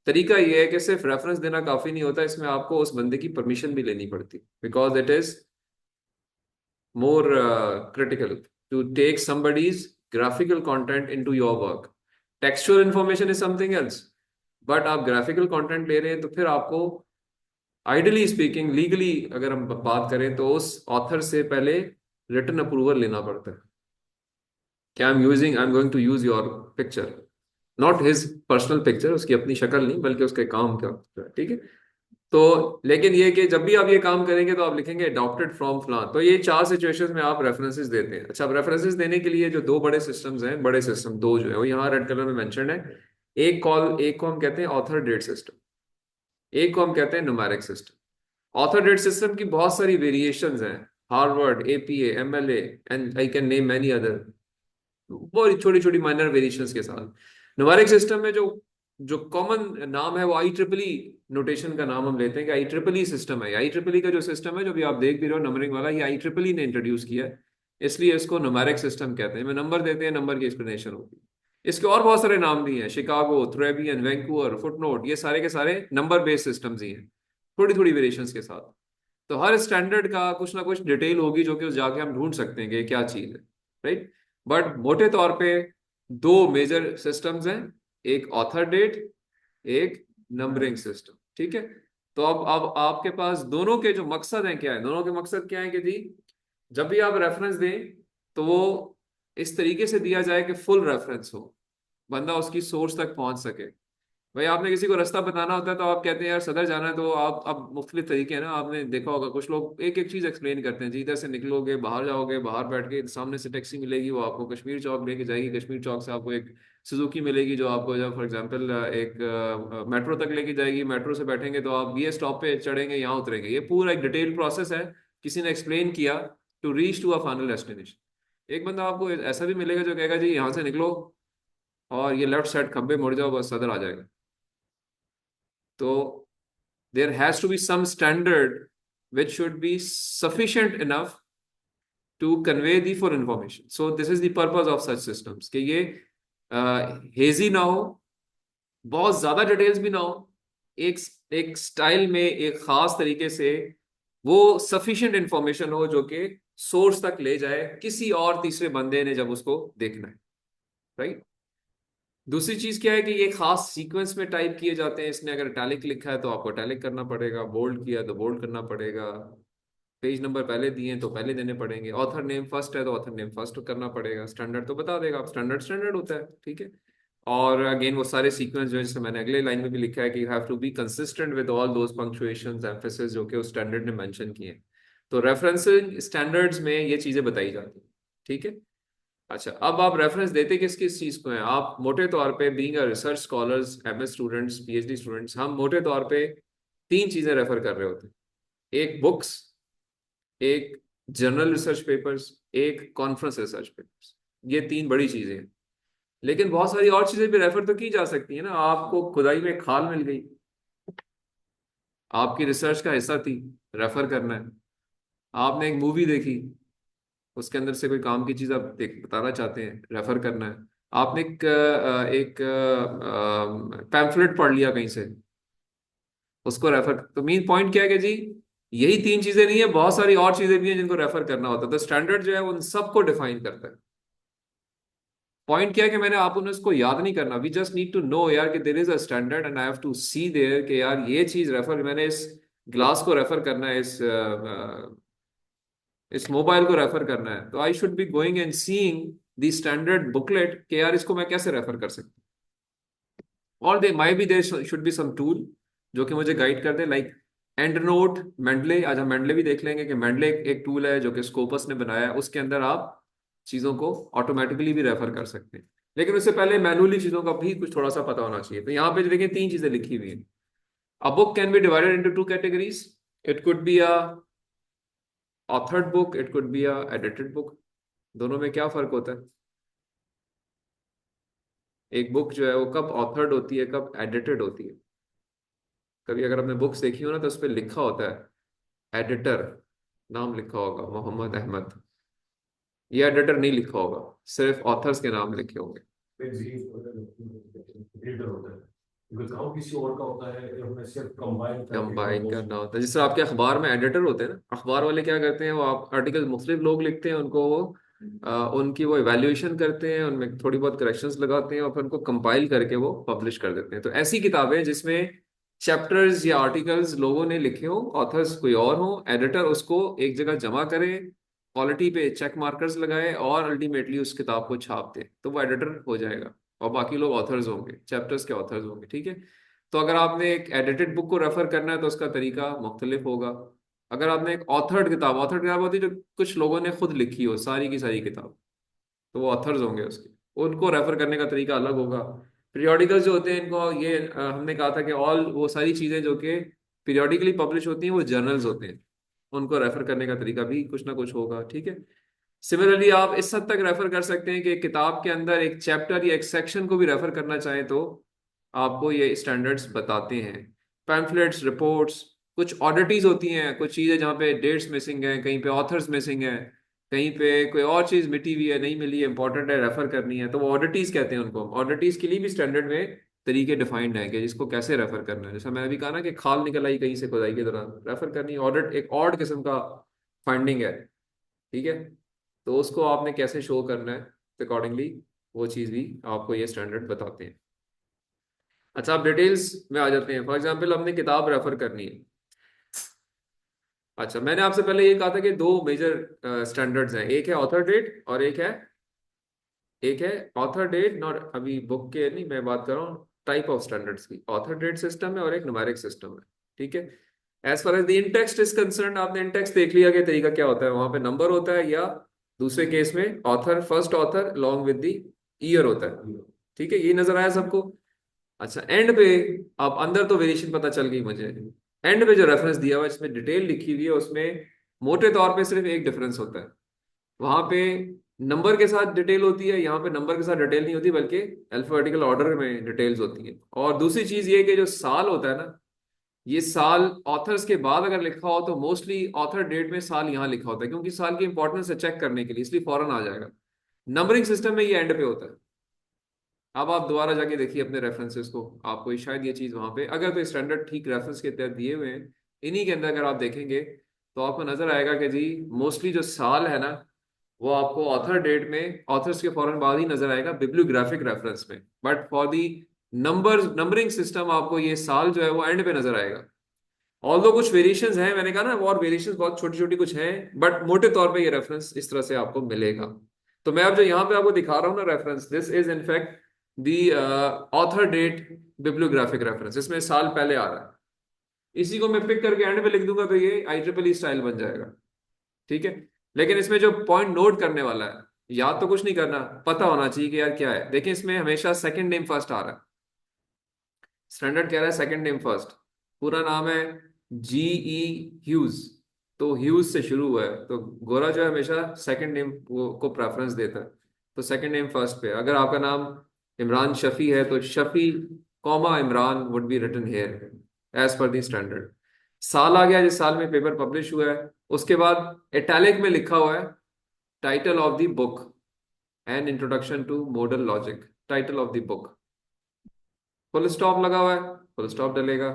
तरीका ये है कि सिर्फ रेफरेंस देना काफी नहीं होता, इसमें आपको उस बंदे की परमिशन भी लेनी पड़ती, because it is more critical to take somebody's graphical content into your work. Textual information is something else, but आप ग्राफिकल कंटेंट ले रहे हैं, तो फिर आपको आइडियली स्पीकिंग, लीगली अगर हम बात करें, तो उस ऑथर से पहले रिटन अप्रूवल लेना पड़ता है कि I am going to use your picture, not his personal picture, उसकी अपनी शक्ल नहीं, बल्कि उसके काम का, ठीक है। तो लेकिन ये कि जब भी आप ये काम करेंगे तो आप लिखेंगे अडॉप्टेड फ्रॉम फलां। तो ये चार सिचुएशंस में आप रेफरेंसेस देते हैं। अच्छा, अब रेफरेंसेस देने के लिए जो दो बड़े सिस्टम्स हैं, बड़े सिस्टम दो जो है वो यहाँ रेड कलर में मेंशन है। एक को हम कहते हैं ऑथर डेट सिस्टम, एक को हम कहते हैं numeric system. Author date system की बहुत सारी वेरिएशंस हैं, Harvard, APA, MLA, and I can name many other, बहुत छोटी छोटी माइनर वेरिएशंस के साथ। न्यूमेरिक सिस्टम में जो जो कॉमन नाम है वो आई ट्रिपल ई नोटेशन का नाम हम लेते हैं कि आई ट्रिपल ई सिस्टम है। आई ट्रिपल ई का जो सिस्टम है, जो भी आप देख भी रहे हो नंबरिंग वाला, ये आई ट्रिपल ई ने इंट्रोड्यूस किया है, इसलिए इसको न्यूमेरिक सिस्टम कहते हैं। में नंबर देते हैं, नंबर की एक्सप्लेनेशन होती है। इसके और बहुत सारे नाम भी हैं, शिकागो, थ्रेबियन, वैंकूवर, फुटनोट, ये सारे के सारे नंबर बेस्ड सिस्टम्स ही हैं, थोड़ी थोड़ी वेरिएशंस के साथ। तो हर स्टैंडर्ड का कुछ ना कुछ डिटेल होगी जो कि उस जाके हम ढूंढ सकते हैं कि क्या चीज है, राइट। बट मोटे तौर पे दो मेजर सिस्टम्स हैं, एक ऑथर डेट, एक नंबरिंग सिस्टम, ठीक है। तो अब आपके पास दोनों के जो मकसद हैं क्या है, दोनों के मकसद क्या है कि जी जब भी आप रेफरेंस दें तो वो इस तरीके से दिया जाए कि फुल रेफरेंस हो, बंदा उसकी सोर्स तक पहुंच सके। भाई आपने किसी को रास्ता बताना होता है तो आप कहते हैं यार सदर जाना है, तो आप अब मुख्तलिफ तरीके हैं ना, आपने देखा होगा कुछ लोग एक एक चीज एक्सप्लेन करते हैं जी, इधर से निकलोगे, बाहर जाओगे, बाहर बैठ के सामने से टैक्सी मिलेगी, वो आपको कश्मीर चौक लेके जाएगी, कश्मीर चौक से आपको एक सुजुकी मिलेगी जो आपको, जब फॉर एग्जांपल एक मेट्रो तक लेके जाएगी, मेट्रो से बैठेंगे तो आप ये स्टॉप पे चढ़ेंगे, यहाँ उतरेंगे। ये पूरा एक डिटेल प्रोसेस है, किसी ने एक्सप्लेन किया to reach to a final destination. एक बंदा आपको ऐसा भी मिलेगा जो कहेगा जी यहाँ से निकलो और ये लेफ्ट साइड खब्बे मुड़ जाओ, बस सदर आ जाएगा। तो there has to be some standard which should be sufficient enough to convey the full information. So this is the purpose of such systems कि ये हेजी ना हो, बहुत ज्यादा डिटेल्स भी ना हो, एक एक स्टाइल में एक खास तरीके से वो सफिशिएंट इंफॉर्मेशन हो जो कि सोर्स तक ले जाए किसी और तीसरे बंदे ने जब उसको देखना है, राइट। दूसरी चीज क्या है कि ये खास सीक्वेंस में टाइप किए जाते हैं। इसने अगर इटैलिक लिखा है तो आपको इटैलिक करना पड़ेगा, बोल्ड किया तो बोल्ड करना पड़ेगा, पेज नंबर पहले दिए तो पहले देने पड़ेंगे, ऑथर नेम फर्स्ट है तो ऑथर नेम फर्स्ट करना पड़ेगा। स्टैंडर्ड तो बता देगा, आप स्टैंडर्ड स्टैंडर्ड होता है, ठीक है। और अगेन वो सारे सीक्वेंस जो है, जैसे मैंने अगले लाइन में भी लिखा है कि you have to be consistent with all those punctuations emphasis जो कि उस स्टैंडर्ड ने मेंशन किए हैं। तो रेफरेंसिंग स्टैंडर्ड्स में ये चीजें बताई जाती हैं, ठीक है। अच्छा, अब आप रेफरेंस देते किस किस चीज को हैं? आप मोटे तौर पे being a research scholars, MS students, PhD students, हम मोटे तौर पे तीन चीजें रेफर कर रहे होते हैं। एक बुक्स, एक जर्नल रिसर्च पेपर्स, एक कॉन्फ्रेंस रिसर्च पेपर्स। ये तीन बड़ी चीजें हैं। लेकिन बहुत सारी और चीजें भी रेफर तो की जा सकती है ना। आपको खुदाई में खाल मिल गई, आपकी रिसर्च का हिस्सा थी, रेफर करना है। आपने एक मूवी देखी, उसके अंदर से कोई काम की चीज आप देख बताना चाहते हैं, रेफर करना है। आपने एक पैम्फलेट पढ़ लिया कहीं से, उसको रेफर। तो मेन पॉइंट क्या है कि जी यही तीन चीजें नहीं है, बहुत सारी और चीजें भी हैं जिनको रेफर करना होता है। तो स्टैंडर्ड जो है उन सबको डिफाइन करता है। पॉइंट क्या है कि मैंने आप उन्हें उसको याद नहीं करना, we just need to know यार कि there is a standard and I have to see there कि यार ये चीज रेफर, मैंने इस ग्लास को रेफर करना है, इस मोबाइल को रेफर करना है, तो I should be going and seeing the standard booklet कि यार इसको मैं कैसे रेफर कर सकता हूँ। और they may be there should be some tool जो कि मुझे गाइड कर दे, लाइक एंड नोट, मेंडले। आज हम मेंडले भी देख लेंगे कि मेंडले एक टूल है जो कि स्कोपस ने बनाया है। उसके अंदर आप चीजों को ऑटोमेटिकली भी रेफर कर सकते हैं, लेकिन उससे पहले मैनुअली चीजों का भी कुछ थोड़ा सा पता होना चाहिए। तो यहाँ पे देखिए तीन चीजें लिखी हुई हैं। A book can be divided into two categories. It could be a authored book, it could be a edited book. दोनों में क्या फर्क होता है? एक बुक जो है वो कब ऑथर्ड होती है, कब एडिटेड होती है? कभी अगर आपने बुक्स देखी हो ना तो उस पर लिखा होता है एडिटर, नाम लिखा होगा मोहम्मद अहमद। ये एडिटर नहीं लिखा होगा, सिर्फ ऑथर्स के नाम लिखे होंगे। रीडर होता है, क्योंकि काम किसी और का होता है, ये हमने सिर्फ कंबाइन करके कंबाइन कंपोज करना होता है। जिससे आपके अखबार में एडिटर होते हैं ना, अखबार वाले क्या करते हैं, वो आप आर्टिकल मुख्तलिफ लोग लिखते हैं, उनको वो उनकी वो इवैल्यूएशन करते हैं, उनमें थोड़ी बहुत करेक्शंस लगाते हैं और फिर उनको कंपाइल करके वो पब्लिश कर देते हैं। तो ऐसी किताबें जिसमें चैप्टर्स या आर्टिकल्स लोगों ने लिखे हो, ऑथर्स कोई और हो, एडिटर उसको एक जगह जमा करे, क्वालिटी पे चेक मार्कर्स लगाए और अल्टीमेटली उस किताब को छाप दे, तो वो एडिटर हो जाएगा और बाकी लोग ऑथर्स होंगे, चैप्टर्स के ऑथर्स होंगे, ठीक है। तो अगर आपने एक एडिटेड बुक को रेफर करना है तो उसका तरीका मुख्तलिफ होगा। अगर आपने एक ऑथर्ड किताब होती है जो कुछ लोगों ने खुद लिखी हो, सारी की सारी किताब, तो वो ऑथर्स होंगे उसके, उनको रेफर करने का तरीका अलग होगा। पीरियोडिकल्स जो होते हैं इनको ये हमने कहा था कि ऑल वो सारी चीज़ें जो कि पीरियोडिकली पब्लिश होती हैं वो जर्नल्स होते हैं, उनको रेफर करने का तरीका भी कुछ ना कुछ होगा, ठीक है। सिमिलरली आप इस हद तक रेफर कर सकते हैं कि किताब के अंदर एक चैप्टर या एक सेक्शन को भी रेफर करना चाहें तो आपको ये स्टैंडर्ड्स बताते हैं। पैम्फलेट्स, रिपोर्ट्स, कुछ ऑडिटीज होती हैं, कुछ चीज़ें जहाँ पे डेट्स मिसिंग हैं, कहीं पे ऑथर्स मिसिंग हैं, कहीं पे कोई और चीज़ मिटी हुई है, नहीं मिली है, इंपॉर्टेंट है, रेफर करनी है, तो वो ऑडिटीज कहते हैं उनको। ऑडिटीज के लिए भी स्टैंडर्ड में तरीके डिफाइंड है कि जिसको कैसे रेफर करना है। जैसा मैंने अभी कहा ना कि खाल निकल आई कहीं से खुदाई के दौरान, रेफर करनी ऑडिट एक ऑड किस्म का फाइंडिंग है, ठीक है। तो उसको आपने कैसे शो करना है अकॉर्डिंगली, वो चीज़ भी आपको ये स्टैंडर्ड बताते हैं। अच्छा, आप डिटेल्स में आ जाते हैं। फॉर एग्जांपल हमने किताब रेफर करनी है। अच्छा, मैंने आपसे पहले ये कहा था कि दो मेजर स्टैंडर्ड्स हैं, एक है ऑथर डेट और एक है ऑथर डेट, नॉट अभी बुक के नहीं, मैं बात कर रहा हूँ टाइप ऑफ स्टैंडर्ड्स की। ऑथर डेट सिस्टम है और एक न्यूमेरिक सिस्टम है, ठीक है। As far as the in text is concern, आपने इन टेक्स्ट देख लिया कि तरीका क्या होता है, वहां पे नंबर होता है या दूसरे केस में author, first author along with the year होता है, ठीक है। ये नजर आया सबको? अच्छा, एंड पे अब अंदर तो वेरिएशन पता चल गई मुझे। एंड पे जो रेफरेंस दिया हुआ है इसमें डिटेल लिखी हुई है, उसमें मोटे तौर पे सिर्फ एक डिफरेंस होता है, वहां पे नंबर के साथ डिटेल होती है, यहाँ पे नंबर के साथ डिटेल नहीं होती बल्कि अल्फाबेटिकल ऑर्डर में डिटेल्स होती हैं। और दूसरी चीज ये कि जो साल होता है ना, ये साल ऑथर्स के बाद अगर लिखा हो तो मोस्टली ऑथर डेट में साल यहाँ लिखा होता है, क्योंकि साल की इंपॉर्टेंस है चेक करने के लिए, इसलिए फौरन आ जाएगा। नंबरिंग सिस्टम में ये एंड पे होता है। अब आप दोबारा जाके देखिए अपने रेफरेंसेस को, आपको शायद ये चीज़ वहां पे अगर तो स्टैंडर्ड ठीक रेफरेंस के तहत दिए हुए हैं, इन्हीं के अंदर अगर आप देखेंगे तो आपको नजर आएगा कि जी मोस्टली जो साल है ना वो आपको ऑथर डेट में, ऑथर्स के फौरन बाद ही नजर आएगा बिब्लियोग्राफिक रेफरेंस में। But for the numbering system आपको ये साल जो है वो एंड पे नजर आएगा। ऑल्दो कुछ वेरिएशंस हैं, मैंने कहा ना, और वेरिएशंस बहुत छोटी छोटी कुछ हैं, बट मोटे तौर पे ये रेफरेंस इस तरह से आपको मिलेगा। तो मैं अब जो यहाँ पे आपको दिखा रहा हूँ ना reference, this is in fact the author date bibliographic reference, इसमें साल पहले आ रहा है, इसी को मैं पिक करके एंड पे लिख दूंगा तो ये IEEE स्टाइल बन जाएगा। ठीक है, लेकिन इसमें जो पॉइंट नोट करने वाला है, याद तो कुछ नहीं करना, पता होना चाहिए कि यार क्या है। देखिए इसमें हमेशा सेकंड नेम फर्स्ट आ रहा है, स्टैंडर्ड कह रहा है सेकंड नेम फर्स्ट। पूरा नाम है GE ह्यूज, तो ह्यूज से शुरू हुआ है, तो गोरा जो है हमेशा सेकंड नेम को प्रेफरेंस देता है, तो सेकंड नेम फर्स्ट पे। अगर आपका नाम इमरान शफी है तो Shafi comma Imran would be written here as per the standard. साल आ गया जिस साल में पेपर पब्लिश हुआ है, उसके बाद इटैलिक में लिखा हुआ है title of the book and introduction to modal logic, title of the book, full stop लगा हुआ है, फुल स्टॉप डलेगा।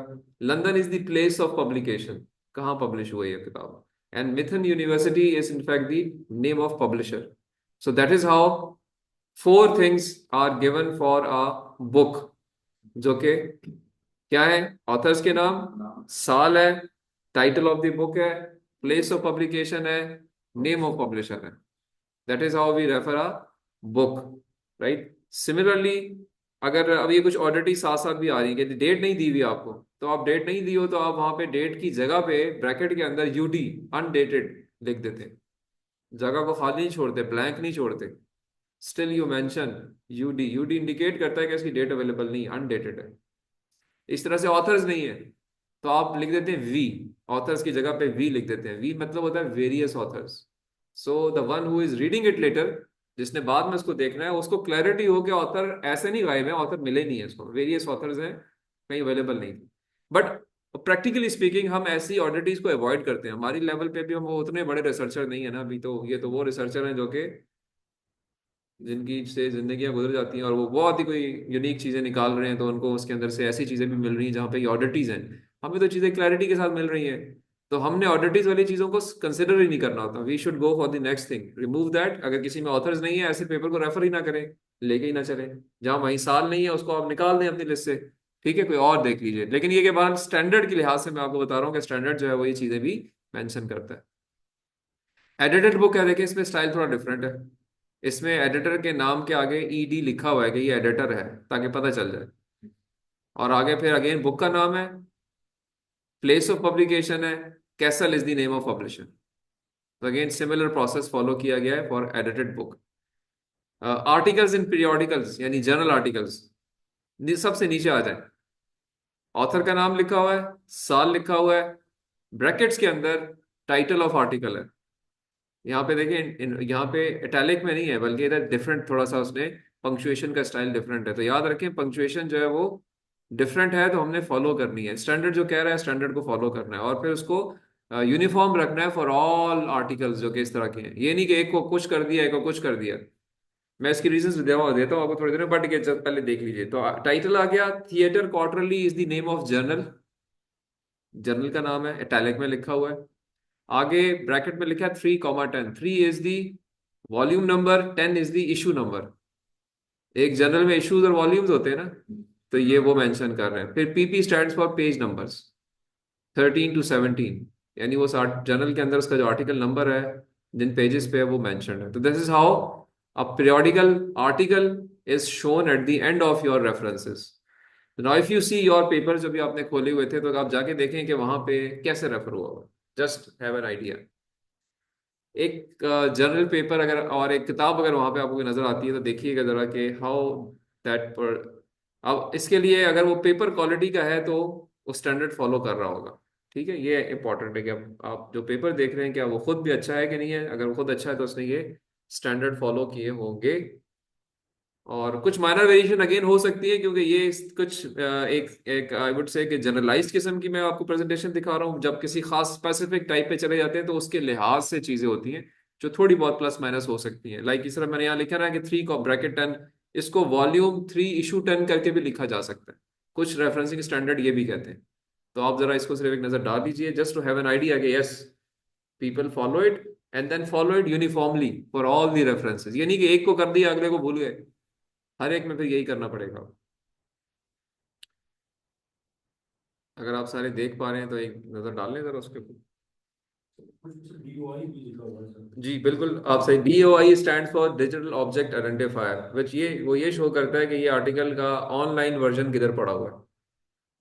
London is the place of publication, कहाँ पब्लिश हुई है किताब, and Methuen university is in fact the name of publisher. So that is how four things are given for a book, जो कि क्या है, ऑथर्स के नाम, साल है, टाइटल ऑफ द बुक है, प्लेस ऑफ पब्लिकेशन है, नेम ऑफ पब्लिशर है। That is how we refer a book, right. Similarly अगर अब ये कुछ ऑडिटी साथ साथ भी आ रही है कि डेट नहीं दी हुई आपको, तो आप डेट नहीं दी हो तो आप वहां पे डेट की जगह पे ब्रैकेट के अंदर UD अनडेटेड लिख देते हैं, जगह को खाली नहीं छोड़ते, ब्लैंक नहीं छोड़ते, still you mention UD indicate करता है कि इसकी डेट अवेलेबल नहीं, अनडेटेड है। इस तरह से ऑथर्स नहीं है तो आप लिख देते हैं वी, ऑथर्स की जगह पे वी लिख देते हैं। वी मतलब होता है various authors. So the one who is reading it later, जिसने बाद में उसको देखना है, उसको क्लैरिटी हो कि ऑथर ऐसे नहीं गायब है, ऑथर मिले नहीं है इसको, वेरियस ऑथर्स हैं, कहीं अवेलेबल नहीं। बट प्रैक्टिकली स्पीकिंग हम ऐसी ऑडिटीज को अवॉइड करते हैं, हमारी लेवल पे भी हम उतने बड़े रिसर्चर नहीं है ना अभी, तो ये तो वो रिसर्चर हैं जो कि जिनकी से जिंदगियां गुजर जाती हैं और वो बहुत ही कोई यूनिक चीजें निकाल रहे हैं, तो उनको उसके अंदर से ऐसी चीजें भी मिल रही हैं जहाँ पे ऑडिटीज हैं। हमें तो चीजें क्लैरिटी के साथ मिल रही हैं, तो हमने ऑडिटीज वाली चीजों को कंसिडर ही नहीं करना होता। We should go for the next thing, remove that. अगर किसी में ऑथर्स नहीं है, ऐसे पेपर को रेफर ही ना करें, लेके ही ना चले। जहाँ वहीं साल नहीं है उसको आप निकाल दें अपनी लिस्ट से, ठीक है, कोई और देख लीजिए। लेकिन ये के बाद स्टैंडर्ड के लिहाज से मैं आपको बता रहा हूँ कि स्टैंडर्ड जो है वो ये चीजें भी मेंशन करता है। एडिटेड बुक है, देखिए इसमें स्टाइल थोड़ा डिफरेंट है। इसमें एडिटर के नाम के आगे ED लिखा हुआ है कि ये एडिटर है, ताकि पता चल जाए। और आगे फिर अगेन बुक का नाम है, प्लेस ऑफ पब्लिकेशन है, castle is the name of publisher. तो अगेन सिमिलर प्रोसेस फॉलो किया गया है for edited book. Articles in periodicals यानी जर्नल आर्टिकल्स, सबसे नीचे आ जाए, ऑथर का नाम लिखा हुआ है, साल लिखा हुआ है, ब्रैकेट्स के अंदर टाइटल ऑफ आर्टिकल है। यहाँ पे देखिए यहाँ पे इटैलिक में नहीं है, बल्कि इधर डिफरेंट थोड़ा सा उसने पंक्चुएशन का स्टाइल डिफरेंट है, तो याद रखें पंक्चुएशन जो है वो डिफरेंट है, तो हमने फॉलो करनी है। स्टैंडर्ड जो कह रहा है स्टैंडर्ड को फॉलो करना है, और फिर उसको यूनिफॉर्म रखना है फॉर ऑल आर्टिकल्स जो कि इस तरह के हैं। ये नहीं कि एक को कुछ कर दिया एक को कुछ कर दिया। मैं इसकी रीजंस देता हूँ आपको थोड़ी देर में, बट ये पहले देख लीजिए। तो टाइटल आ गया, theatre quarterly is the name of journal, journal का नाम है, इटैलिक में लिखा हुआ है। आगे ब्रैकेट में लिखा है 3,10, 3 is the volume number, 10 is the issue number. एक जर्नल में इश्यूज और वॉल्यूम्स होते हैं ना, तो ये वो मेंशन कर रहे हैं। फिर PP stands for page numbers, 13 to 17, यानी वो जर्नल के अंदर उसका जो आर्टिकल नंबर है, जिन पेजेस पे है, वो मेंशन है। तो this is how a periodical article is shown eight the end of your references. Now if you see your paper जो भी आपने खोले हुए थे, तो आप जाके देखें कि वहां पे कैसे रेफर हुआ हुआ, जस्ट हैव एन आइडिया। एक जर्नल पेपर अगर और एक किताब अगर वहां पे आपको नजर आती है, तो देखिएगा जरा कि हाउ दैट पर। अब इसके लिए अगर वो पेपर क्वालिटी का है तो वो स्टैंडर्ड फॉलो कर रहा होगा, ठीक है। ये इंपॉर्टेंट है कि आप जो पेपर देख रहे हैं क्या वो खुद भी अच्छा है कि नहीं है। अगर वो खुद अच्छा है तो उसने ये स्टैंडर्ड फॉलो किए होंगे। और कुछ माइनर वेरिएशन अगेन हो सकती है, क्योंकि ये कुछ एक एक आई वुड से कि जनरलाइज्ड किस्म की मैं आपको प्रेजेंटेशन दिखा रहा हूँ। जब किसी खास स्पेसिफिक टाइप पे चले जाते हैं तो उसके लिहाज से चीजें होती हैं जो थोड़ी बहुत प्लस माइनस हो सकती हैं। लाइक इस तरह मैंने यहाँ लिखा ना कि 3,10, इसको वॉल्यूम 3 issue 10 करके भी लिखा जा सकता है। कुछ रेफरेंसिंग स्टैंडर्ड ये भी कहते हैं। तो आप जरा इसको सिर्फ एक नजर डाल दीजिए, just to have an idea कि yes people follow it, and then follow it uniformly for all the references. ये नहीं कि एक को कर दिया अगले को भूल गए, हर एक में फिर यही करना पड़ेगा। अगर आप सारे देख पा रहे हैं तो एक नजर डाल लें जरा उसके ऊपर। कुछ DOI भी लिखा हुआ है सर। जी बिल्कुल आप सही। DOI stand for digital object identifier, which ये शो करता है कि ये आर्टिकल का ऑनलाइन वर्जन किधर पड़ा हुआ है।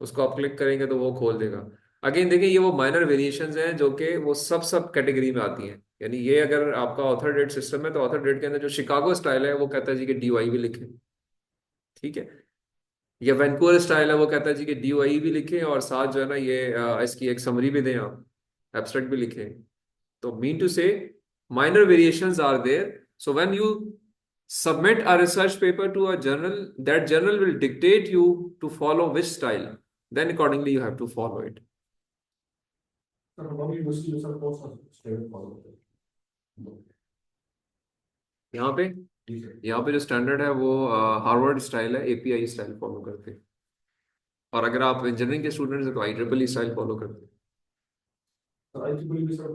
उसको आप क्लिक करेंगे तो वो खोल देगा। अगेन देखिए ये वो माइनर वेरिएशंस हैं जो कि वो सब कैटेगरी में आती हैं। यानी ये अगर आपका ऑथर डेट सिस्टम है तो ऑथर डेट के अंदर जो शिकागो स्टाइल है वो कहता है जी कि DOI भी लिखें, ठीक है। या वैंकूवर स्टाइल है वो कहता है जी कि DOI भी लिखें और साथ जो है ना ये इसकी एक समरी भी दें, आप एब्स्ट्रैक्ट भी लिखें। तो मीन टू से minor variations are there. So when you submit a research paper to a journal, that journal will dictate you to follow which style. Then accordingly you have to follow it. Sir हमारी university में sir कौन सा standard follow करते हैं? यहाँ पे जी sir. यहाँ पे जो स्टैंडर्ड है वो हार्वर्ड स्टाइल है, API स्टाइल फॉलो करते हैं। और अगर आप इंजीनियरिंग के स्टूडेंट्स हैं तो IEEE स्टाइल फॉलो करते हैं। सर IEEE में सर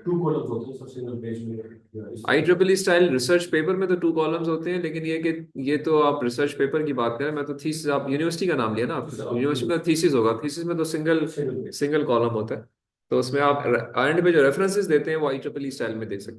2 कॉलम्स होते हैं सर सिंगल पेज में या इस तरह। IEEE स्टाइल रिसर्च पेपर में तो 2 कॉलम्स होते हैं, लेकिन ये कि ये तो आप रिसर्च पेपर की बात करें, मैं तो थीसिस, आप यूनिवर्सिटी का नाम लिया ना, आप यूनिवर्सिटी में थीसिस होगा, थीसिस में तो single single page. Single column होता है। तो उसमें आप एंड पे जो रेफरेंसेस देते हैं वो IEEE स्टाइल में दे सकते हैं।